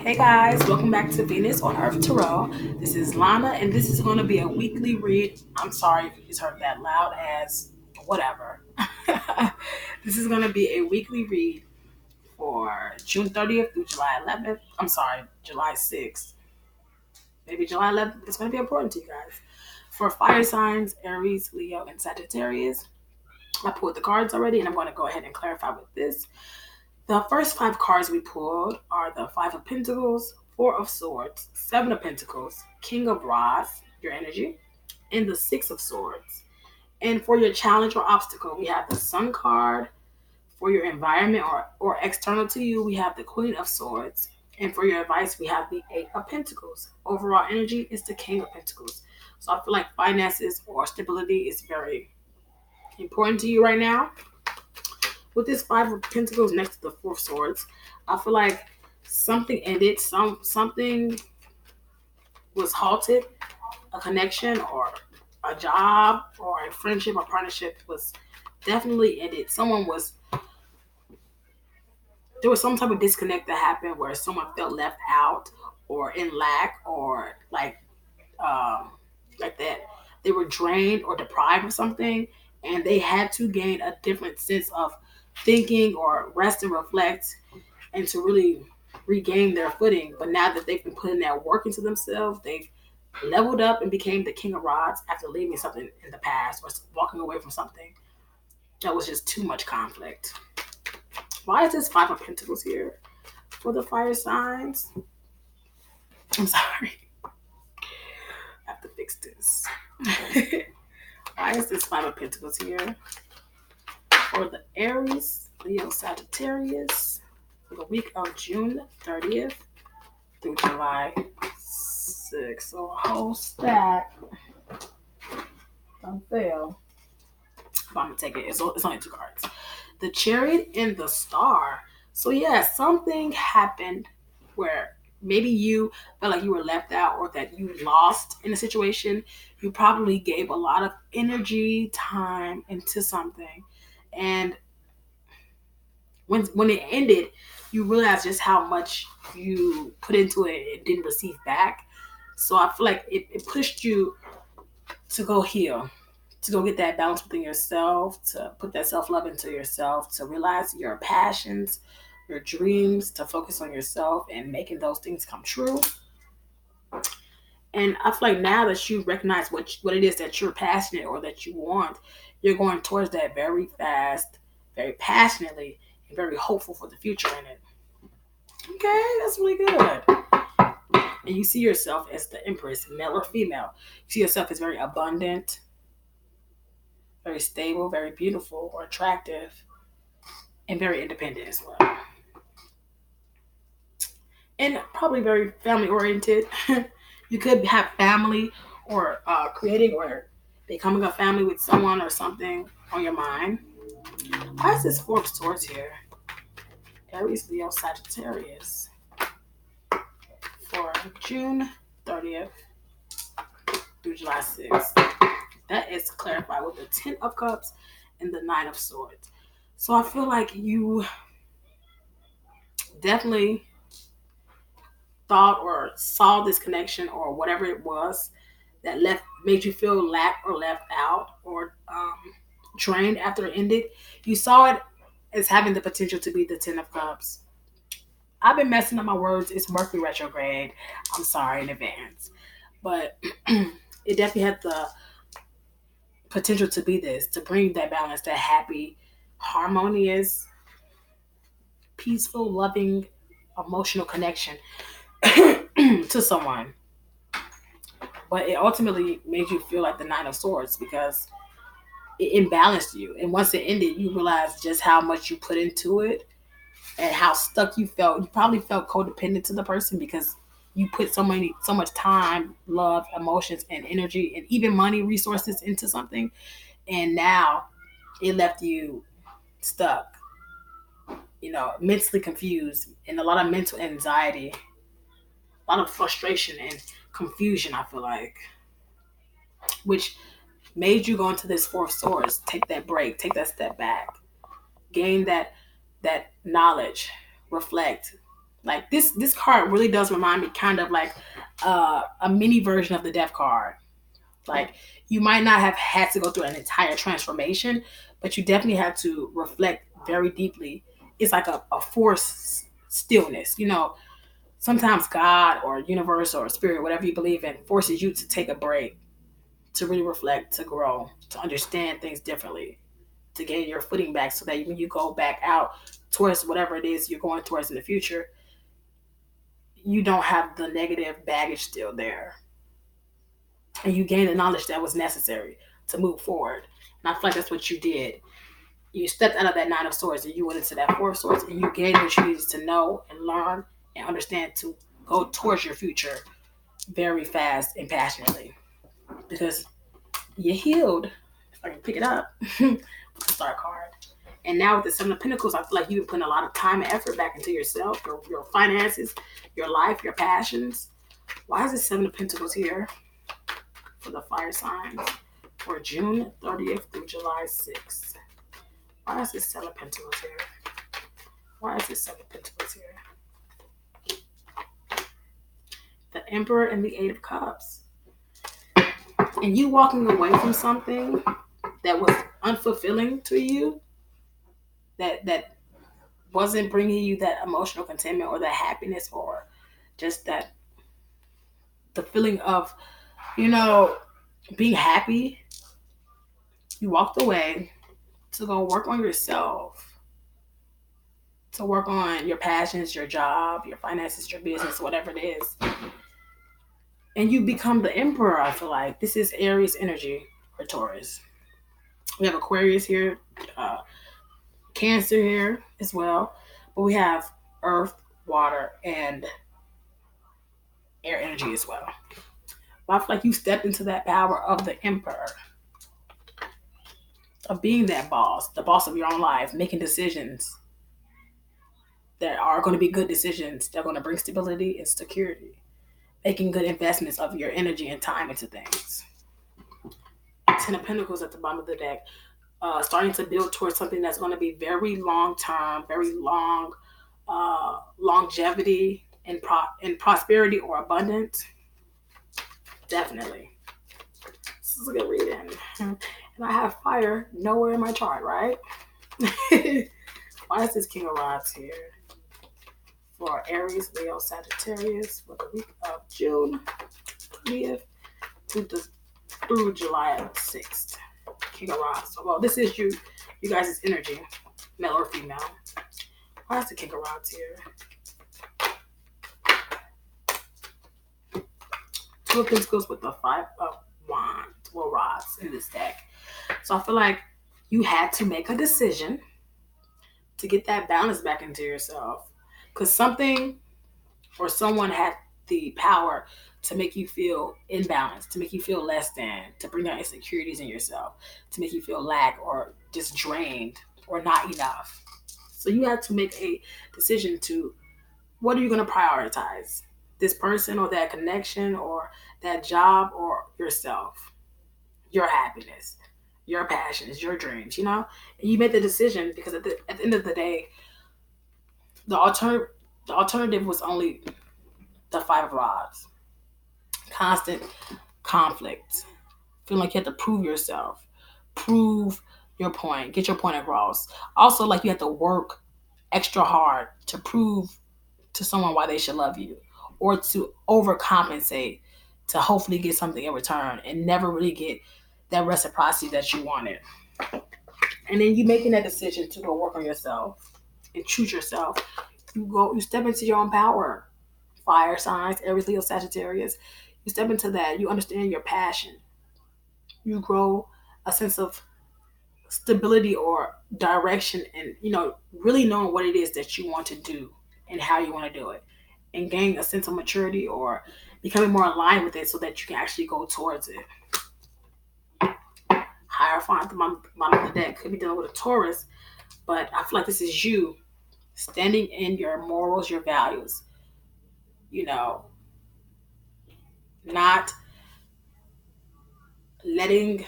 Hey guys, welcome back to Venus on Earth Tarot. This is Lana, and this is going to be a weekly read. I'm sorry if you just heard that loud as whatever. This is going to be a weekly read for June 30th through July 11th. I'm sorry, July 6th. Maybe July 11th. It's going to be important to you guys. For fire signs, Aries, Leo, and Sagittarius. I pulled the cards already, and I'm going to go ahead and clarify with this. The first five cards we pulled are the Five of Pentacles, Four of Swords, Seven of Pentacles, King of Rods, your energy, and the Six of Swords. And for your challenge or obstacle, we have the Sun card. For your environment or external to you, we have the Queen of Swords. And for your advice, we have the Eight of Pentacles. Overall energy is the King of Pentacles. So I feel like finances or stability is very important to you right now. With this Five of Pentacles next to the Four of Swords, I feel like something ended. Something was halted. A connection or a job or a friendship or partnership was definitely ended. There was some type of disconnect that happened where someone felt left out or in lack or um, like that. They were drained or deprived of something, and they had to gain a different sense of thinking or rest and reflect and to really regain their footing. But now that they've been putting that work into themselves, they've leveled up and became the King of Rods after leaving something in the past or walking away from something that was just too much conflict. Why is this Five of Pentacles here for the fire signs? I'm sorry. I have to fix this. Why is this Five of Pentacles here for the Aries, Leo, Sagittarius for the week of June 30th through July 6th? So a whole stack. Don't fail. But I'm going to take it. It's only two cards. The Chariot and the Star. So yeah, something happened where maybe you felt like you were left out or that you lost in a situation. You probably gave a lot of energy, time into something. And when it ended, you realize just how much you put into it and didn't receive back. So I feel like it pushed you to go heal, to go get that balance within yourself, to put that self-love into yourself, to realize your passions, your dreams, to focus on yourself and making those things come true. And I feel like now that you recognize what it is that you're passionate or that you want, you're going towards that very fast, very passionately, and very hopeful for the future in it. Okay, that's really good. And you see yourself as the Empress, male or female. You see yourself as very abundant, very stable, very beautiful or attractive, and very independent as well. And probably very family oriented. You could have family or creating or becoming a family with someone or something on your mind. Why is this Four of Swords here? Aries, Leo, Sagittarius for June 30th through July 6th. That is clarified with the Ten of Cups and the Nine of Swords. So I feel like you definitely thought or saw this connection or whatever it was that made you feel lack or left out or drained after it ended. You saw it as having the potential to be the Ten of Cups. I've been messing up my words. It's Mercury retrograde. I'm sorry in advance. But it definitely had the potential to be this, to bring that balance, that happy, harmonious, peaceful, loving, emotional connection to someone. But it ultimately made you feel like the Nine of Swords because it imbalanced you. And once it ended, you realized just how much you put into it and how stuck you felt. You probably felt codependent to the person because you put so much time, love, emotions, and energy, and even money, resources into something, and now it left you stuck. Mentally confused, and a lot of mental anxiety, a lot of frustration and confusion. I feel like, which made you go into this Four of Swords. Take that break, take that step back, gain that knowledge, reflect, Like this card really does remind me kind of like a mini version of the Death card. Like you might not have had to go through an entire transformation, but you definitely had to reflect very deeply. It's like a forced stillness. You know, sometimes God or universe or spirit, whatever you believe in, forces you to take a break, to really reflect, to grow, to understand things differently, to gain your footing back so that when you go back out towards whatever it is you're going towards in the future, you don't have the negative baggage still there. And you gain the knowledge that was necessary to move forward. And I feel like that's what you did. You stepped out of that nine of swords and you went into that four of swords and you gained what you needed to know and learn and understand to go towards your future very fast and passionately. Because you healed. If I can pick it up with the Star card. And now with the Seven of Pentacles, I feel like you've been putting a lot of time and effort back into yourself, your finances, your life, your passions. Why is the Seven of Pentacles here for the fire signs for June 30th through July 6th? Why is this Seven of Pentacles here? Why is this Seven of Pentacles here? The Emperor and the Eight of Cups. And you walking away from something that was unfulfilling to you, that wasn't bringing you that emotional contentment or that happiness or just that the feeling of, you know, being happy. You walked away to go work on yourself, to work on your passions, your job, your finances, your business, whatever it is. And you become the emperor, I feel like. This is Aries energy for Taurus. We have Aquarius here, Cancer here as well. But we have earth, water, and air energy as well. But I feel like you stepped into that power of the emperor, of being that boss, the boss of your own life, making decisions that are going to be good decisions that are going to bring stability and security, making good investments of your energy and time into things. Ten of Pentacles at the bottom of the deck, starting to build towards something that's going to be very long term, very long longevity and prosperity or abundance. Definitely. This is a good reading. And I have fire nowhere in my chart, right? Why is this King of Rods here? For Aries, Leo, Sagittarius for the week of June 20th through July 6th. King of Rods. So, well, this is you guys' energy, male or female. Why is the King of Rods here? Two of Pentacles with the Five of Wands, well, rods in this deck. So I feel like you had to make a decision to get that balance back into yourself. Because something or someone had the power to make you feel imbalanced, to make you feel less than, to bring out insecurities in yourself, to make you feel lack or just drained or not enough. So you have to make a decision to, what are you going to prioritize? This person or that connection or that job or yourself, your happiness, your passions, your dreams, you know? And you made the decision because at the end of the day, the alternative was only the Five of Rods. Constant conflict. Feeling like you have to prove yourself, prove your point, get your point across. Also, like you have to work extra hard to prove to someone why they should love you or to overcompensate to hopefully get something in return and never really get that reciprocity that you wanted. And then you making that decision to go work on yourself and choose yourself. You step into your own power. Fire signs, Aries, Leo, Sagittarius. You step into that. You understand your passion. You grow a sense of stability or direction and, really knowing what it is that you want to do and how you want to do it. And gain a sense of maturity or becoming more aligned with it so that you can actually go towards it. Hierophant at the bottom of the deck could be dealing with a Taurus, but I feel like this is you standing in your morals, your values, not letting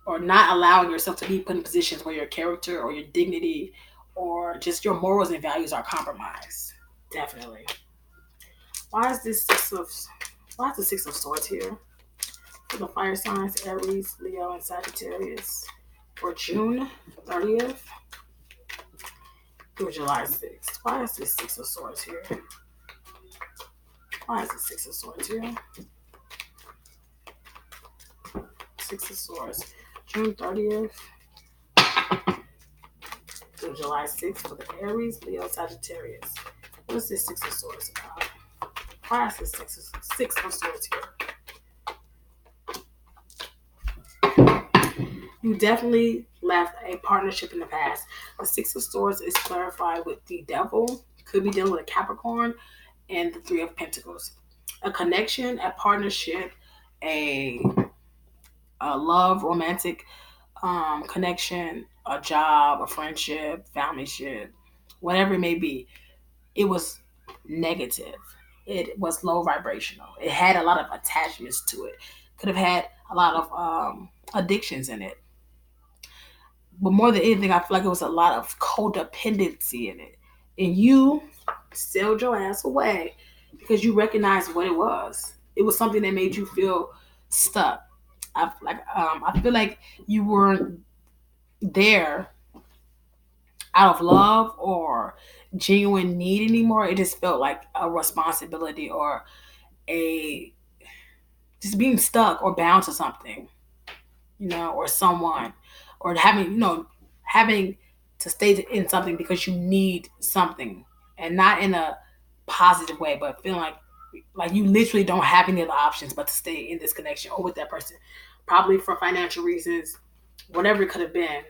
or not allowing yourself to be put in positions where your character or your dignity or just your morals and values are compromised. Definitely. Why is this why is the Six of Swords here? For the fire signs, Aries, Leo, and Sagittarius for June 30th through July 6th. Why is this Six of Swords here? Why is the Six of Swords here? Six of Swords. June 30th through July 6th for the Aries, Leo, Sagittarius. What is this Six of Swords about? Why is this Six of Swords here? You definitely left a partnership in the past. The Six of Swords is clarified with the Devil. Could be dealing with a Capricorn and the Three of Pentacles. A connection, a partnership, a love, romantic connection, a job, a friendship, family ship, whatever it may be. It was negative. It was low vibrational. It had a lot of attachments to it. Could have had a lot of addictions in it. But more than anything, I feel like it was a lot of codependency in it. And you sailed your ass away because you recognized what it was. It was something that made you feel stuck. I feel like you weren't there out of love or genuine need anymore. It just felt like a responsibility or a just being stuck or bound to something, or someone, or having to stay in something because you need something, and not in a positive way, but feeling like you literally don't have any other options but to stay in this connection or with that person, probably for financial reasons, whatever it could have been.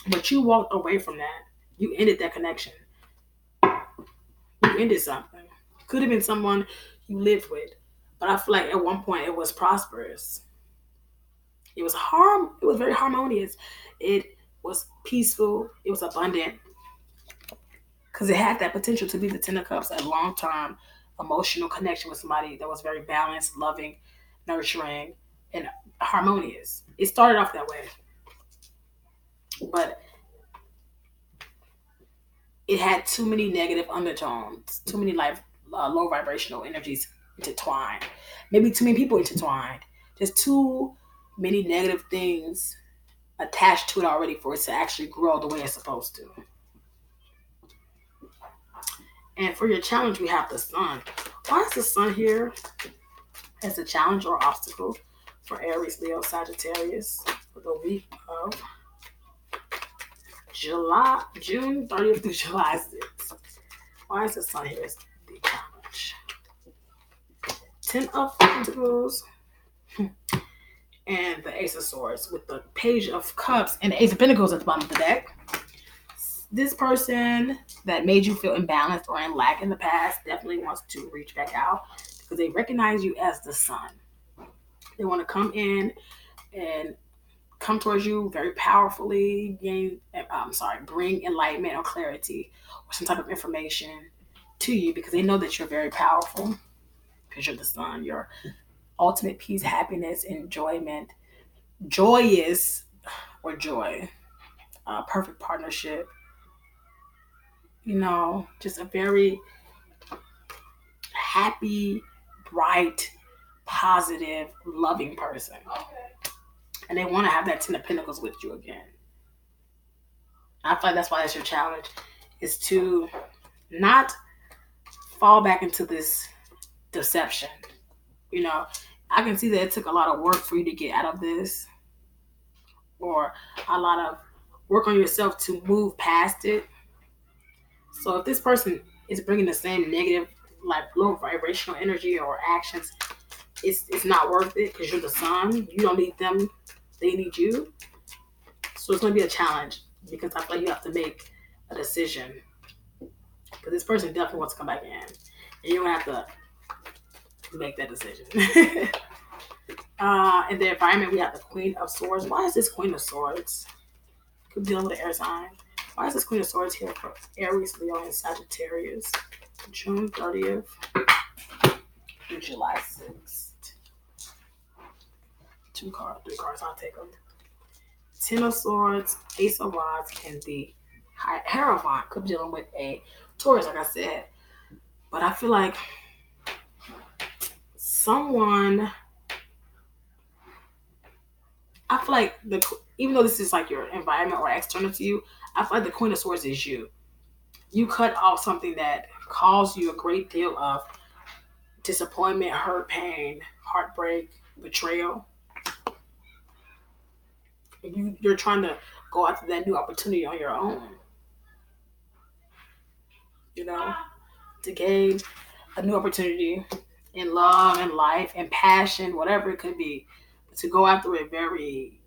But you walked away from that. You ended that connection. You ended something. Could have been someone you lived with, but I feel like at one point it was prosperous. It was It was very harmonious. It was peaceful. It was abundant because it had that potential to be the Ten of Cups, a long-term emotional connection with somebody that was very balanced, loving, nurturing, and harmonious. It started off that way, but it had too many negative undertones, too many low vibrational energies intertwined, maybe too many people intertwined, just too many negative things attached to it already for it to actually grow the way it's supposed to. And for your challenge, we have the Sun. Why is the Sun here as a challenge or obstacle for Aries, Leo, Sagittarius for the week of June 30th through July 6th? Why is the Sun here as the challenge? Ten of Pentacles and the Ace of Swords with the Page of Cups and the Ace of Pentacles at the bottom of the deck. This person that made you feel imbalanced or in lack in the past definitely wants to reach back out because they recognize you as the Sun. They want to come in and come towards you very powerfully, bring enlightenment or clarity or some type of information to you because they know that you're very powerful because you're the Sun. You're ultimate peace, happiness, enjoyment, joyous or joy, perfect partnership. Just a very happy, bright, positive, loving person. And they want to have that Ten of Pentacles with you again. I feel like that's why that's your challenge, is to not fall back into this deception. I can see that it took a lot of work for you to get out of this, or a lot of work on yourself to move past it. So if this person is bringing the same negative, low vibrational energy or actions, it's not worth it because you're the Sun. You don't need them. They need you. So it's going to be a challenge because I feel like you have to make a decision. Because this person definitely wants to come back in. And you're going to have to make that decision. In the environment, we have the Queen of Swords. Why is this Queen of Swords? Could be dealing with the air sign. Why is this Queen of Swords here for Aries, Leo, and Sagittarius? June 30th through July 6th. 3 cards, I'll take them. Ten of Swords, Ace of Wands, and the Hierophant could be dealing with a Taurus, like I said. But I feel like someone, I feel like even though this is like your environment or external to you, I feel like the Queen of Swords is you. You cut off something that caused you a great deal of disappointment, hurt, pain, heartbreak, betrayal. You're trying to go after that new opportunity on your own, you know, to gain a new opportunity in love and life and passion, whatever it could be. To go after it very,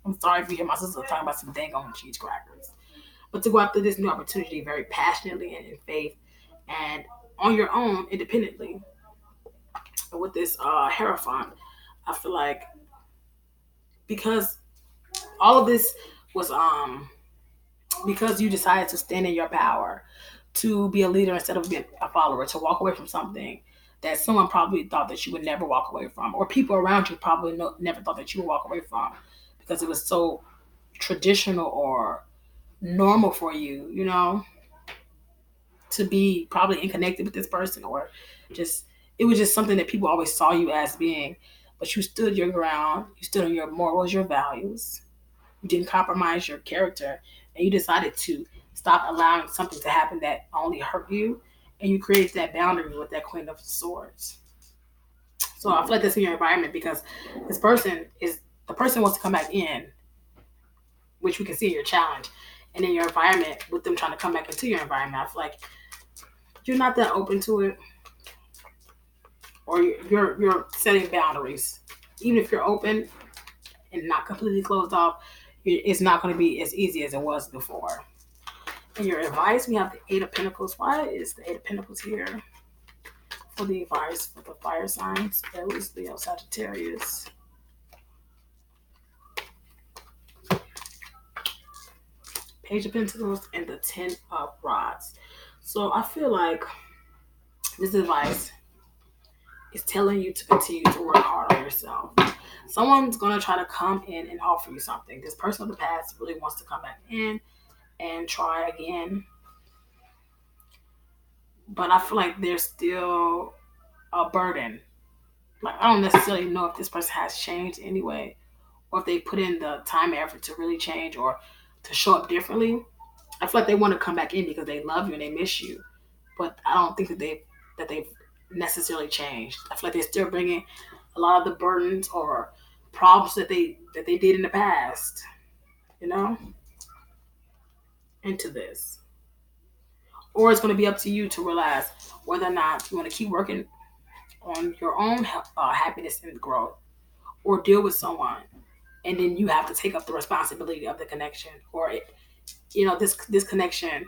I'm sorry if you hear my sister talking about some dang on cheese crackers. But to go after this new opportunity very passionately and in faith and on your own, independently, with this Hierophant, I feel like because all of this was because you decided to stand in your power, to be a leader instead of being a follower, to walk away from something that someone probably thought that you would never walk away from, or people around you probably never thought that you would walk away from because it was so traditional or normal for you, to be probably unconnected with this person, or just it was just something that people always saw you as being. But you stood your ground, you stood on your morals, your values, you didn't compromise your character, and you decided to stop allowing something to happen that only hurt you, and you created that boundary with that Queen of Swords. So I feel like that's in your environment because the person wants to come back in, which we can see in your challenge, and in your environment with them trying to come back into your environment. I feel like you're not that open to it, or you're setting boundaries. Even if you're open and not completely closed off, it's not going to be as easy as it was before. In your advice, we have the Eight of Pentacles. Why is the Eight of Pentacles here for the advice for the fire signs? Aries, Leo, Sagittarius. Page of Pentacles and the Ten of Rods. So I feel like this advice is telling you to continue to work hard on yourself. Someone's going to try to come in and offer you something. This person of the past really wants to come back in and try again. But I feel like there's still a burden. Like, I don't necessarily know if this person has changed anyway, or if they put in the time and effort to really change or to show up differently. I feel like they want to come back in because they love you and they miss you. But I don't think that they've necessarily changed. I feel like they're still bringing a lot of the burdens or problems that they did in the past, you know, into this. Or it's going to be up to you to realize whether or not you want to keep working on your own happiness and growth, or deal with someone, and then you have to take up the responsibility of the connection, or this connection.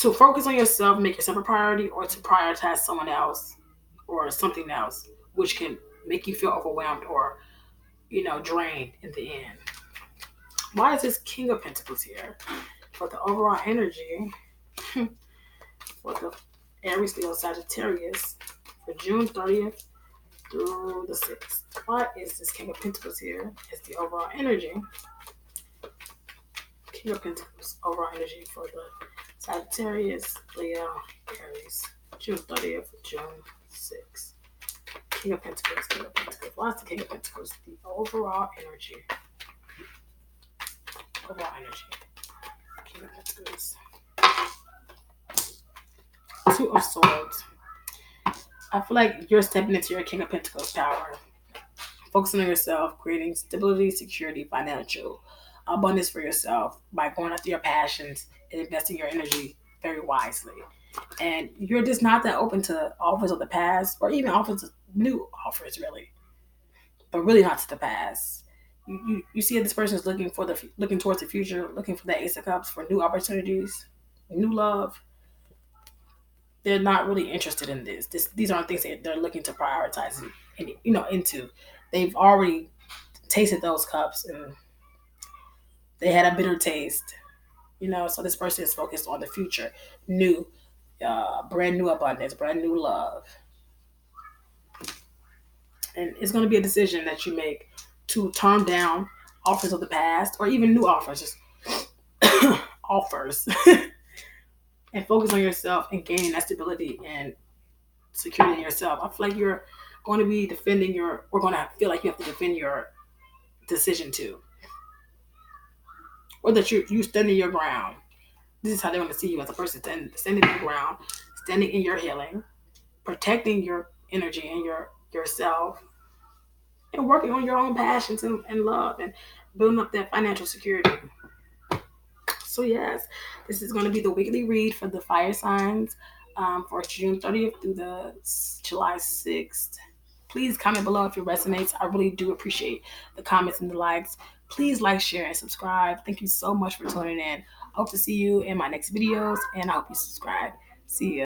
To focus on yourself, make yourself a priority, or to prioritize someone else or something else, which can make you feel overwhelmed or drained in the end. Why is this King of Pentacles here? For the overall energy for the Aries, Leo, Sagittarius for June 30th through the 6th. Why is this King of Pentacles here? It's the overall energy. King of Pentacles, overall energy for the Sagittarius, Leo, Aries, June 30th, June 6th. King of Pentacles, King of Pentacles. Why is the King of Pentacles? The overall energy. Overall energy. King of Pentacles. Two of Swords. I feel like you're stepping into your King of Pentacles power. Focusing on yourself, creating stability, security, financial abundance for yourself by going after your passions and investing your energy very wisely. And you're just not that open to offers of the past, or even offers of new offers, really, but really not to the past. You see that this person is looking towards the future, looking for that Ace of Cups for new opportunities, new love. They're not really interested in this. These aren't things that they're looking to prioritize and into. They've already tasted those cups and they had a bitter taste. So this person is focused on the future, new, brand new abundance, brand new love. And it's going to be a decision that you make to turn down offers of the past, or even new offers, just offers, and focus on yourself and gaining that stability and security in yourself. I feel like you're going to be defending your, or going to feel like you have to defend your decision too, or that you standing your ground. This is how they want to see you as a person, standing your ground, standing in your healing, protecting your energy and yourself, and working on your own passions and love, and building up that financial security. So yes, this is going to be the weekly read for the fire signs, for June 30th through the July 6th. Please comment below if it resonates. I really do appreciate the comments and the likes. Please like, share, and subscribe. Thank you so much for tuning in. I hope to see you in my next videos, and I hope you subscribe. See ya.